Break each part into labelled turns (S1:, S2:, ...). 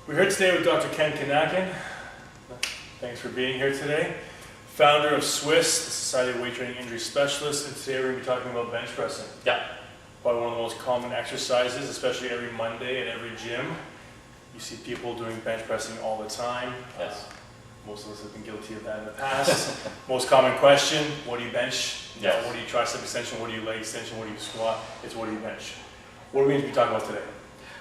S1: We're here today with Dr. Ken Kinakin. Thanks for being here today. Founder of SWIS, the Society of Weight Training Injury Specialists, and today we're going to be talking about bench pressing.
S2: Yeah.
S1: Probably one of the most common exercises, especially every Monday at every gym. You see people doing bench pressing all the time.
S2: Yes.
S1: Most of us have been guilty of that in the past. Most common question, what do you bench?
S2: Yes.
S1: What do you tricep extension? What do you leg extension? What do you squat? It's what do you bench? What are we going to be talking about today?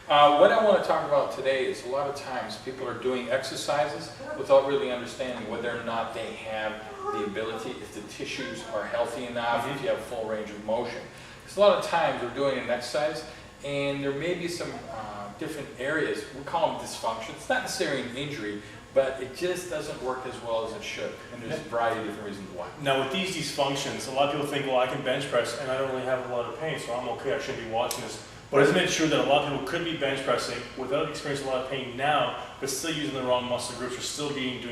S2: What I want to talk about today is a lot of times people are doing exercises without really understanding whether or not they have the ability, if the tissues are healthy enough, if you have full range of motion. Because a lot of times we're doing an exercise and there may be some different areas, we call them dysfunction. It's not necessarily an injury, but it just doesn't work as well as it should. And there's a variety of different reasons why.
S1: Now with these dysfunctions, a lot of people think, well, I can bench press and I don't really have a lot of pain, so I'm okay, I shouldn't be watching this. But isn't it true that a lot of people could be bench pressing without experiencing a lot of pain now, but still using the wrong muscle groups or still doing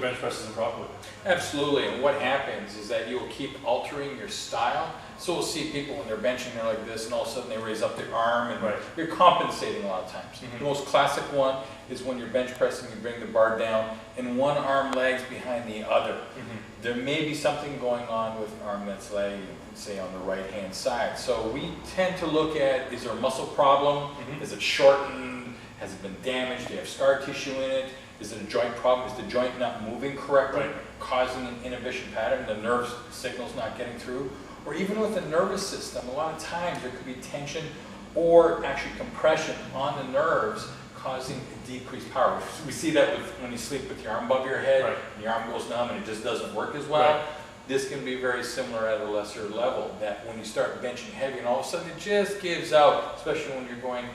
S1: bench presses improperly?
S2: Absolutely, and what happens is that you will keep altering your style. So we'll see people when they're benching, they're like this, and all of a sudden they raise up their arm, and you're compensating a lot of times. The most classic one is when you're bench pressing, you bring the bar down, and one arm lags behind the other. There may be something going on with the arm that's lagging, say on the right-hand side. So we tend to look at, is there a muscle problem? Is it shortened? Has it been damaged? Do you have scar tissue in it? Is it a joint problem? Is the joint not moving correctly, causing an inhibition pattern? The nerve signal's not getting through? Or even with the nervous system, a lot of times there could be tension or actually compression on the nerves causing a decreased power. We see that when you sleep with your arm above your head, and your arm goes numb and it just doesn't work as well. This can be very similar at a lesser level, that when you start benching heavy and all of a sudden it just gives out, especially when you're going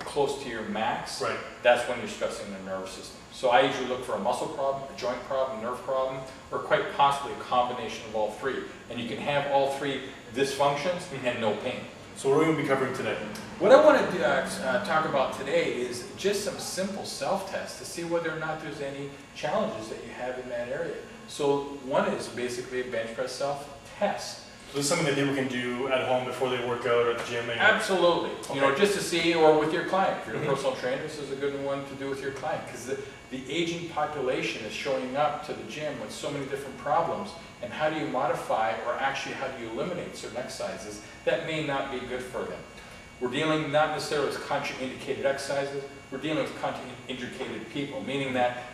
S2: close to your max, that's when you're stressing the nervous system. So I usually look for a muscle problem, a joint problem, nerve problem, or quite possibly a combination of all three. And you can have all three dysfunctions and no pain.
S1: So what are we going to be covering today?
S2: What I want to talk about today is just some simple self-tests to see whether or not there's any challenges that you have in that area. So one is basically a bench press self-test.
S1: So this is something that people can do at home before they work out or at the gym?
S2: Absolutely. Just to see, or with your client. If you're a personal trainer, this is a good one to do with your client, because the aging population is showing up to the gym with so many different problems. And how do you modify, or actually how do you eliminate certain exercises that may not be good for them? We're dealing not necessarily with contraindicated exercises, we're dealing with contraindicated people, meaning that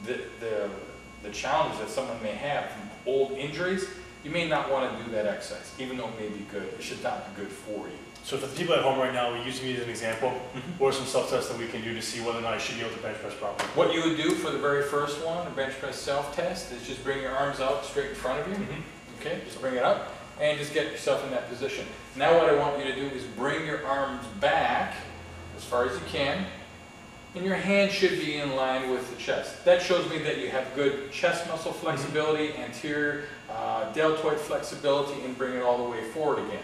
S2: the challenges that someone may have from old injuries, you may not want to do that exercise, even though it may be good. It should not be good for you.
S1: So for the people at home right now, we use me as an example. What are some self-tests that we can do to see whether or not I should be able to bench press properly?
S2: What you would do for the very first one, a bench press self-test, is just bring your arms out straight in front of you. Okay, just bring it up and just get yourself in that position. Now what I want you to do is bring your arms back as far as you can, and your hand should be in line with the chest. That shows me that you have good chest muscle flexibility, anterior deltoid flexibility, and bring it all the way forward again.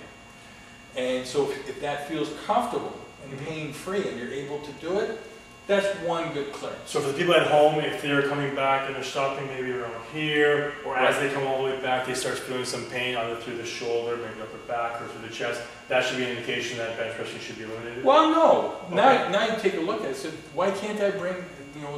S2: And so if that feels comfortable and pain-free and you're able to do it, that's one good clearance.
S1: So for the people at home, if they're coming back and they're stopping maybe around here, or as they come all the way back, they start feeling some pain either through the shoulder, maybe upper back, or through the chest, that should be an indication that bench pressing should be eliminated?
S2: Well, no. Now you take a look at it. So why can't I bring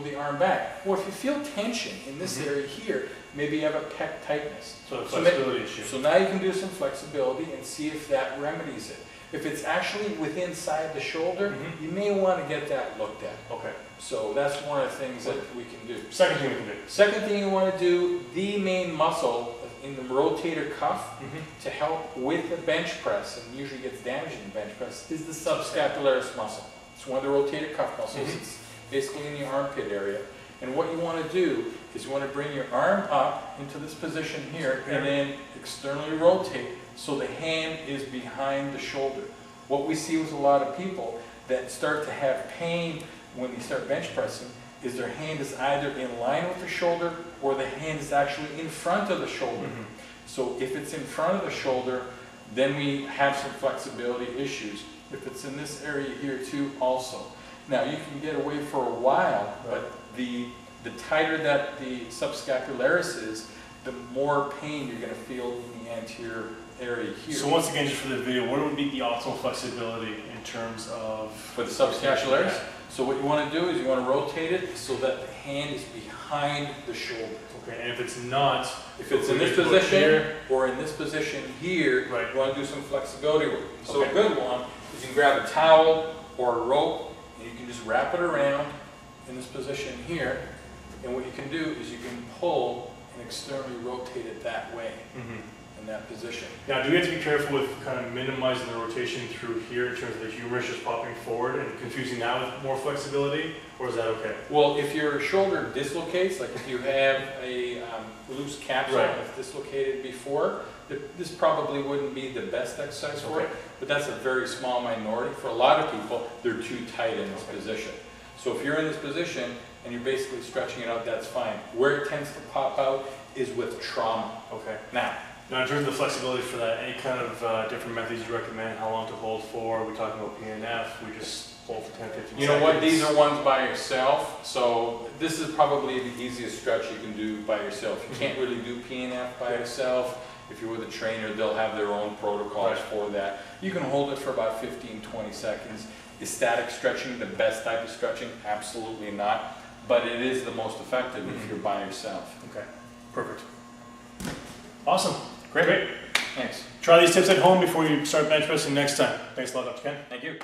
S2: the arm back? Well, if you feel tension in this area here, maybe you have a pec tightness.
S1: So the flexibility issue.
S2: So now you can do some flexibility and see if that remedies it. If it's actually within inside the shoulder, you may want to get that looked at.
S1: Okay.
S2: So that's one of the things that we can do.
S1: Second thing we can do.
S2: Second thing you want to do, the main muscle in the rotator cuff to help with the bench press, and usually gets damaged in the bench press, is the subscapularis muscle. It's one of the rotator cuff muscles. It's basically in the armpit area. And what you want to do is you want to bring your arm up into this position here and then externally rotate so the hand is behind the shoulder. What we see with a lot of people that start to have pain when they start bench pressing is their hand is either in line with the shoulder or the hand is actually in front of the shoulder. So if it's in front of the shoulder, then we have some flexibility issues. If it's in this area here too, also. Now you can get away for a while, but the tighter that the subscapularis is, the more pain you're going to feel in the anterior area here.
S1: So once again, just for the video, what would be the optimal flexibility in terms of...
S2: For the subscapularis? So what you want to do is you want to rotate it so that the hand is behind the shoulder.
S1: Okay, and if it's not,
S2: If it's in this
S1: we put
S2: position
S1: here,
S2: or in this position here,
S1: Right.
S2: you want to do some flexibility work. So
S1: Okay.
S2: a good one is you can grab a towel or a rope and you can just wrap it around in this position here. And what you can do is you can pull and externally rotate it that way in that position.
S1: Now, do we have to be careful with kind of minimizing the rotation through here in terms of the humerus just popping forward and confusing that with more flexibility, or is that okay?
S2: Well, if your shoulder dislocates, like if you have a loose capsule
S1: Right.
S2: that's dislocated before, this probably wouldn't be the best exercise for it,
S1: Okay.
S2: but that's a very small minority. For a lot of people, they're too tight in this position. So if you're in this position and you're basically stretching it out, that's fine. Where it tends to pop out is with trauma.
S1: Okay.
S2: Now,
S1: Now, in terms of the flexibility for that, any kind of different methods you recommend, how long to hold for? Are we talking about PNF? We just hold for 10, 15 seconds?
S2: you know what, these are ones by yourself, so this is probably the easiest stretch you can do by yourself. You can't really do PNF by yourself. If you're with a trainer, they'll have their own protocols
S1: Right.
S2: for that. You can hold it for about 15, 20 seconds. Is static stretching the best type of stretching? Absolutely not, but it is the most effective if you're by yourself.
S1: Okay, perfect. Awesome. Great.
S2: Thanks.
S1: Try these tips at home before you start bench pressing next time. Thanks a lot, Dr. Ken.
S2: Thank you.